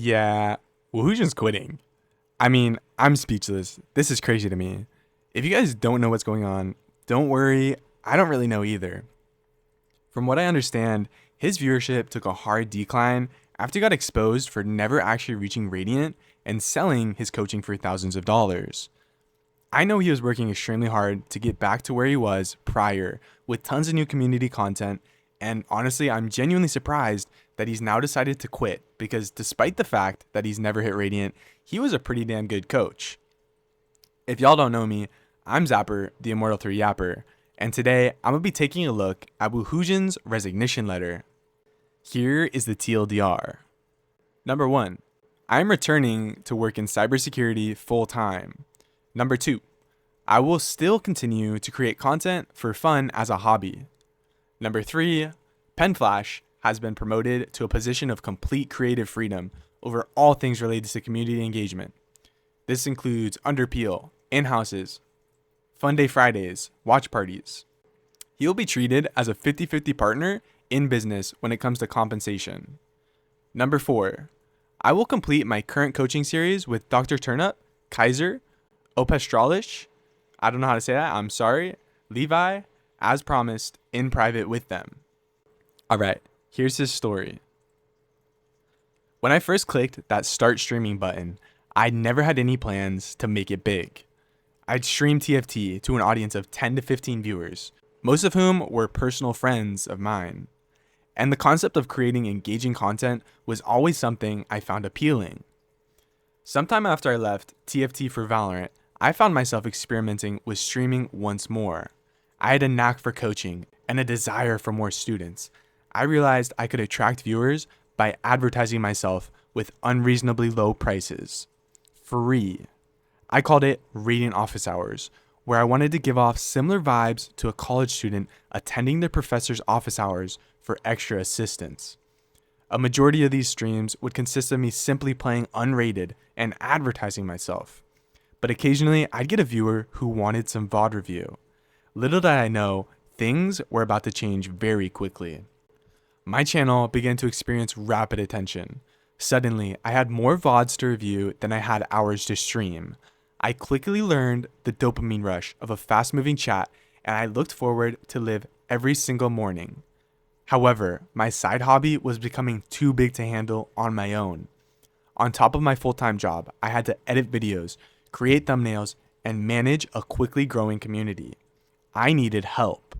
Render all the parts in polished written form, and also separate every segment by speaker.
Speaker 1: Yeah, Woohoojin's quitting. I mean, I'm speechless. This is crazy to me. If you guys don't know what's going on, don't worry. I don't really know either. From what I understand, his viewership took a hard decline after he got exposed for never actually reaching Radiant and selling his coaching for thousands of dollars. I know he was working extremely hard to get back to where he was prior with tons of new community content, and honestly, I'm genuinely surprised that he's now decided to quit because despite the fact that he's never hit Radiant, he was a pretty damn good coach. If y'all don't know me, I'm Zapper, the Immortal 3 Yapper, and today I'm going to be taking a look at Woohoojin's resignation letter. Here is the TLDR. Number 1. I am returning to work in cybersecurity full time. Number 2. I will still continue to create content for fun as a hobby. Number 3. Penflash has been promoted to a position of complete creative freedom over all things related to community engagement. This includes underpeel, in-houses, fun day Fridays, watch parties. He will be treated as a 50-50 partner in business when it comes to compensation. Number 4. I will complete my current coaching series with Dr. Turnup, Kaiser, Opestralish, I don't know how to say that, I'm sorry, Levi, as promised, in private with them. Alright, here's his story. When I first clicked that start streaming button, I never had any plans to make it big. I'd stream TFT to an audience of 10 to 15 viewers, most of whom were personal friends of mine. And the concept of creating engaging content was always something I found appealing. Sometime after I left TFT for Valorant, I found myself experimenting with streaming once more. I had a knack for coaching and a desire for more students. I realized I could attract viewers by advertising myself with unreasonably low prices. Free. I called it Radiant Office Hours, where I wanted to give off similar vibes to a college student attending the professor's office hours for extra assistance. A majority of these streams would consist of me simply playing unrated and advertising myself. But occasionally, I'd get a viewer who wanted some VOD review. Little did I know, things were about to change very quickly. My channel began to experience rapid attention. Suddenly, I had more VODs to review than I had hours to stream. I quickly learned the dopamine rush of a fast-moving chat, and I looked forward to live every single morning. However, my side hobby was becoming too big to handle on my own. On top of my full-time job, I had to edit videos, create thumbnails, and manage a quickly growing community. I needed help.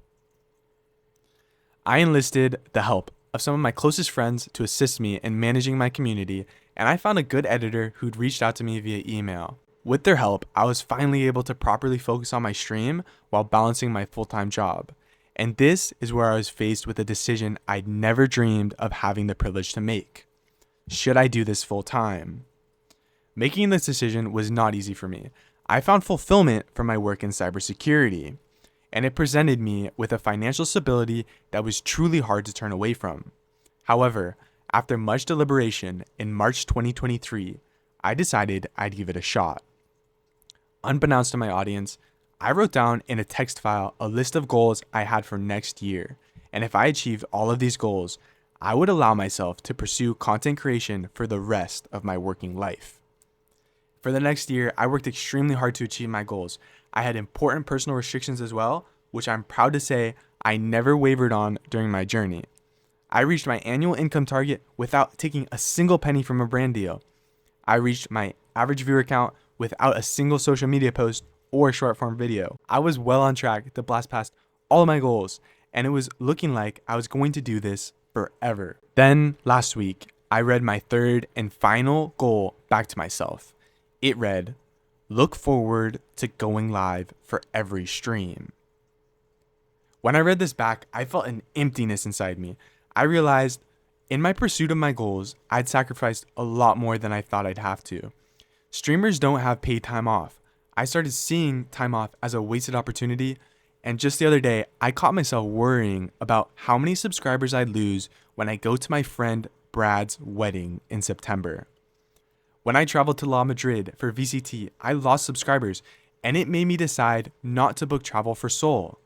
Speaker 1: I enlisted the help of some of my closest friends to assist me in managing my community, and I found a good editor who'd reached out to me via email. With their help, I was finally able to properly focus on my stream while balancing my full-time job. And this is where I was faced with a decision I'd never dreamed of having the privilege to make. Should I do this full-time? Making this decision was not easy for me. I found fulfillment from my work in cybersecurity, and it presented me with a financial stability that was truly hard to turn away from. However, after much deliberation in March 2023, I decided I'd give it a shot. Unbeknownst to my audience, I wrote down in a text file a list of goals I had for next year, and if I achieved all of these goals, I would allow myself to pursue content creation for the rest of my working life. For the next year, I worked extremely hard to achieve my goals. I had important personal restrictions as well, which I'm proud to say I never wavered on during my journey. I reached my annual income target without taking a single penny from a brand deal. I reached my average viewer count without a single social media post or short form video. I was well on track to blast past all of my goals, and it was looking like I was going to do this forever. Then last week, I read my third and final goal back to myself. It read, look forward to going live for every stream. When I read this back, I felt an emptiness inside me. I realized in my pursuit of my goals, I'd sacrificed a lot more than I thought I'd have to. Streamers don't have paid time off. I started seeing time off as a wasted opportunity, and just the other day, I caught myself worrying about how many subscribers I'd lose when I go to my friend Brad's wedding in September. When I traveled to La Madrid for VCT, I lost subscribers, and it made me decide not to book travel for Seoul.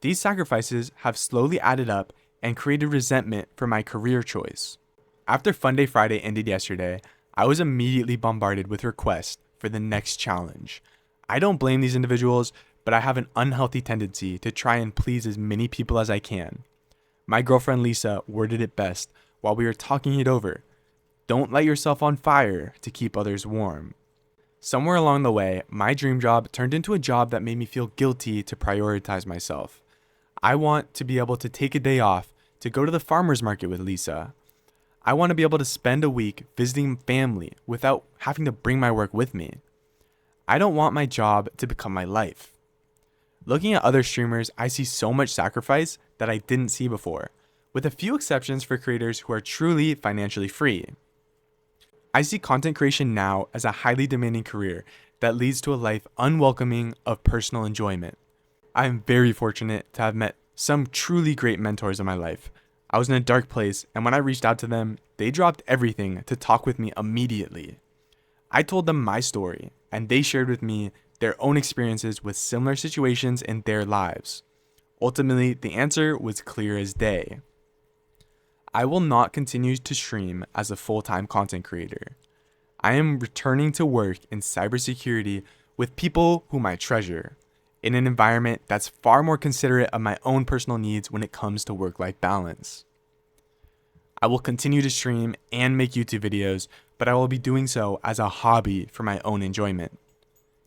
Speaker 1: These sacrifices have slowly added up and created resentment for my career choice. After Fun Day Friday ended yesterday, I was immediately bombarded with requests for the next challenge. I don't blame these individuals, but I have an unhealthy tendency to try and please as many people as I can. My girlfriend Lisa worded it best while we were talking it over. Don't light yourself on fire to keep others warm. Somewhere along the way, my dream job turned into a job that made me feel guilty to prioritize myself. I want to be able to take a day off to go to the farmer's market with Lisa. I want to be able to spend a week visiting family without having to bring my work with me. I don't want my job to become my life. Looking at other streamers, I see so much sacrifice that I didn't see before, with a few exceptions for creators who are truly financially free. I see content creation now as a highly demanding career that leads to a life unwelcoming of personal enjoyment. I am very fortunate to have met some truly great mentors in my life. I was in a dark place, and when I reached out to them, they dropped everything to talk with me immediately. I told them my story, and they shared with me their own experiences with similar situations in their lives. Ultimately, the answer was clear as day. I will not continue to stream as a full-time content creator. I am returning to work in cybersecurity with people whom I treasure, in an environment that's far more considerate of my own personal needs when it comes to work-life balance. I will continue to stream and make YouTube videos, but I will be doing so as a hobby for my own enjoyment.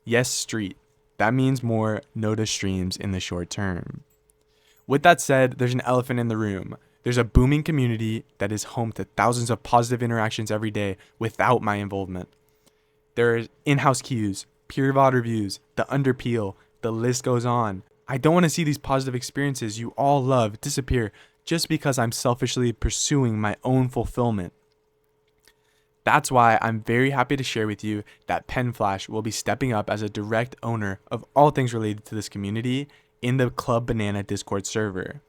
Speaker 1: Yes, street. That means more Noda streams in the short term. With that said, there's an elephant in the room. There's a booming community that is home to thousands of positive interactions every day without my involvement. There are in-house queues, peer VOD reviews, the underpeel, the list goes on. I don't want to see these positive experiences you all love disappear just because I'm selfishly pursuing my own fulfillment. That's why I'm very happy to share with you that PenFlash will be stepping up as a direct owner of all things related to this community in the Club Banana Discord server.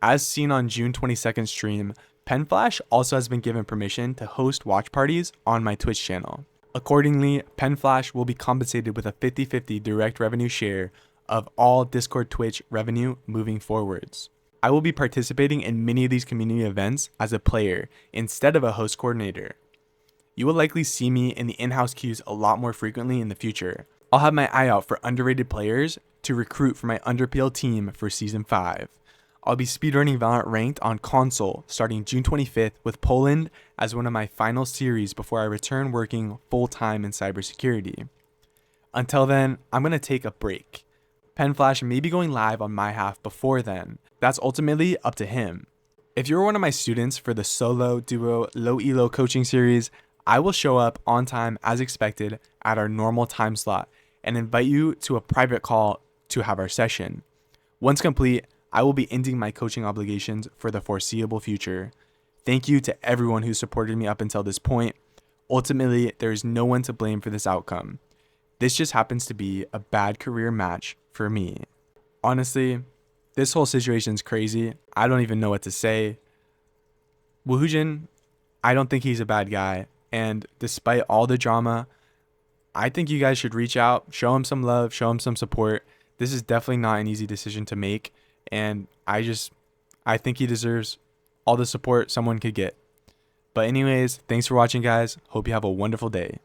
Speaker 1: As seen on June 22nd stream, PenFlash also has been given permission to host watch parties on my Twitch channel. Accordingly, PenFlash will be compensated with a 50-50 direct revenue share of all Discord Twitch revenue moving forwards. I will be participating in many of these community events as a player instead of a host coordinator. You will likely see me in the in-house queues a lot more frequently in the future. I'll have my eye out for underrated players to recruit for my Underpeel team for Season 5. I'll be speedrunning Valorant Ranked on console starting June 25th with Poland as one of my final series before I return working full-time in cybersecurity. Until then, I'm going to take a break. PenFlash may be going live on my half before then. That's ultimately up to him. If you're one of my students for the solo, duo, low elo coaching series, I will show up on time as expected at our normal time slot and invite you to a private call to have our session. Once complete, I will be ending my coaching obligations for the foreseeable future. Thank you to everyone who supported me up until this point. Ultimately, there is no one to blame for this outcome. This just happens to be a bad career match for me. Honestly, this whole situation's crazy. I don't even know what to say. Woohoojin, I don't think he's a bad guy. And despite all the drama, I think you guys should reach out, show him some love, show him some support. This is definitely not an easy decision to make. And I think he deserves all the support someone could get. But anyways, thanks for watching, guys. Hope you have a wonderful day.